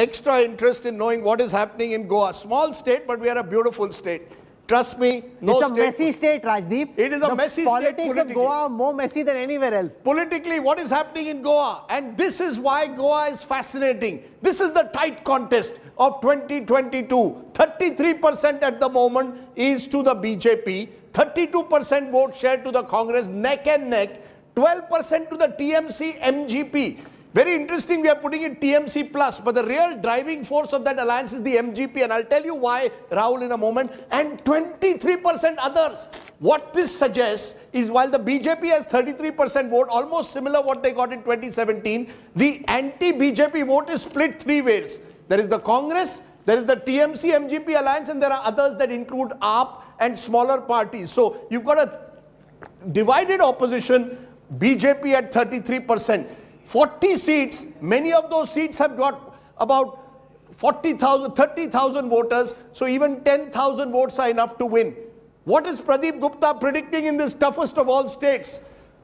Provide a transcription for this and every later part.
extra interest in knowing what is happening in Goa. Small state, but we are a beautiful state. Trust me, no it's a state. messy state, Rajdeep. It is a messy state Politics of Goa are more messy than anywhere else. Politically, what is happening in Goa? And this is why Goa is fascinating. This is the tight contest of 2022. 33% at the moment is to the BJP. 32% vote share to the Congress, neck and neck. 12% to the TMC, MGP. Very interesting, we are putting it TMC plus, but the real driving force of that alliance is the MGP, and I'll tell you why, Rahul, in a moment. And 23% others. What this suggests is while the BJP has 33% vote, almost similar what they got in 2017, the anti-BJP vote is split three ways. There is the Congress, there is the TMC, MGP alliance, and there are others that include AAP and smaller parties. So you've got a divided opposition, BJP at 33%. 40 seats, many of those seats have got about 40,000, 30,000 voters, so even 10,000 votes are enough to win. What is Pradeep Gupta predicting in this toughest of all states?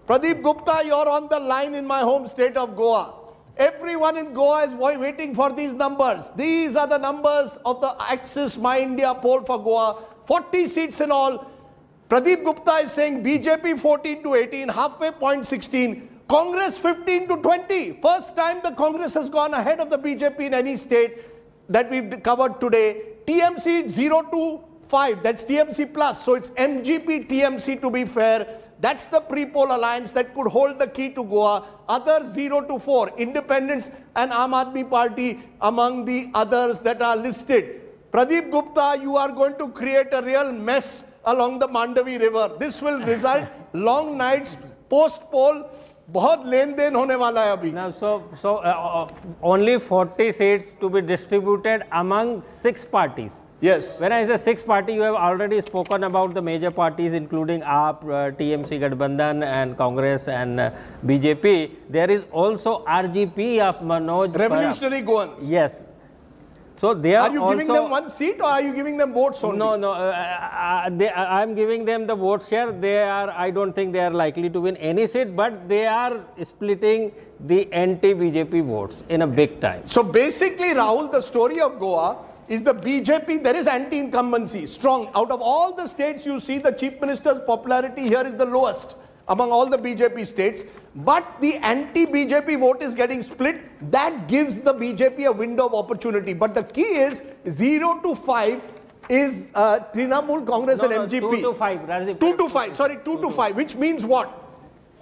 Pradeep Gupta, you're on the line in my home state of Goa. Everyone in Goa is waiting for these numbers. These are the numbers of the Axis My India poll for Goa. 40 seats in all. Pradeep Gupta is saying BJP 14 to 18, halfway point 16. Congress 15 to 20. First time the Congress has gone ahead of the BJP in any state that we've covered today. TMC 0 to 5. That's TMC plus. So it's MGP TMC to be fair. That's the pre-poll alliance that could hold the key to Goa. Others 0 to 4. Independents and Aam Aadmi Party among the others that are listed. Pradeep Gupta, you are going to create a real mess along the Mandavi River. This will result long nights post-poll. बहुत लेन then होने वाला है अभी. Now, only 40 seats to be distributed among 6 parties. Yes. When I say 6 parties, you have already spoken about the major parties, including AAP, TMC, Gathbandhan, and Congress and BJP. There is also RGP of Manoj. Revolutionary Goans. Yes. So they are you giving them one seat or are you giving them votes only? No. I am giving them the vote share. I don't think they are likely to win any seat, but they are splitting the anti-BJP votes in a big time. So basically, Rahul, the story of Goa is the BJP, there is anti-incumbency, strong. Out of all the states you see, the Chief Minister's popularity here is the lowest among all the BJP states. But the anti-BJP vote is getting split. That gives the BJP a window of opportunity. But the key is 0 to 5 is Trinamool, Congress and MGP. 2 to 5. Rajdeep, 2 to 5. Sorry, 2 to 5. Which means what?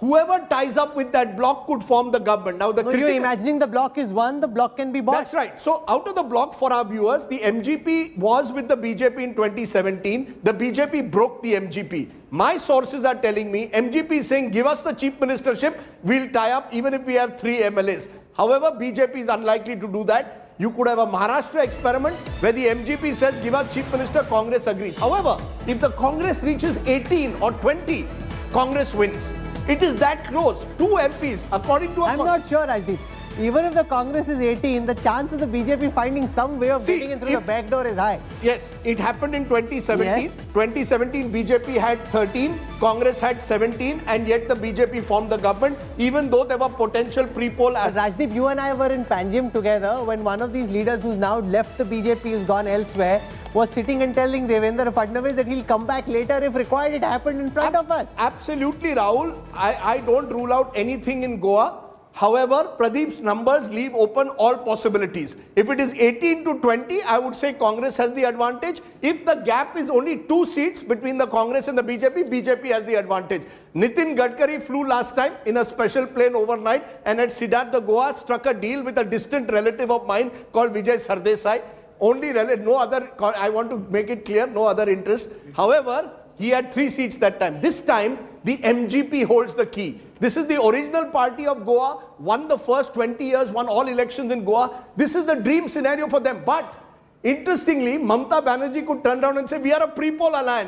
Whoever ties up with that block could form the government. Now, you're imagining the block is one, the block can be bought. That's right. So, out of the block, for our viewers, the MGP was with the BJP in 2017. The BJP broke the MGP. My sources are telling me, MGP is saying, give us the chief ministership, we'll tie up even if we have 3 MLAs. However, BJP is unlikely to do that. You could have a Maharashtra experiment where the MGP says, give us chief minister, Congress agrees. However, if the Congress reaches 18 or 20, Congress wins. It is that close. 2 MPs, according to... I'm not sure, Rajdeep. Even if the Congress is 18, the chance of the BJP finding some way of getting in through the back door is high. Yes, it happened in 2017. Yes. 2017, BJP had 13, Congress had 17, and yet the BJP formed the government, even though there were potential pre-poll... Rajdeep, you and I were in Panjim together when one of these leaders who's now left the BJP, has gone elsewhere, was sitting and telling Devendra Fadnavis that he'll come back later if required. It happened in front of us. Absolutely, Rahul. I don't rule out anything in Goa. However, Pradeep's numbers leave open all possibilities. If it is 18 to 20, I would say Congress has the advantage. If the gap is only 2 seats between the Congress and the BJP, BJP has the advantage. Nitin Gadkari flew last time in a special plane overnight and at Siddhartha, Goa, struck a deal with a distant relative of mine called Vijay Sardesai. Only relative, no other, I want to make it clear, no other interest. However, he had 3 seats that time. This time, the MGP holds the key. This is the original party of Goa, won the first 20 years, won all elections in Goa. This is the dream scenario for them. But interestingly, Mamata Banerjee could turn around and say, we are a pre-poll alliance.